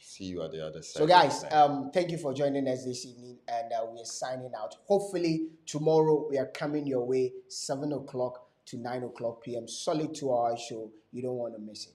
See you at the other So, side next guys, time. thank you for joining us this evening, and we are signing out. Hopefully, tomorrow we are coming your way 7 o'clock to 9 o'clock p.m. Solid 2 hour show. You don't want to miss it.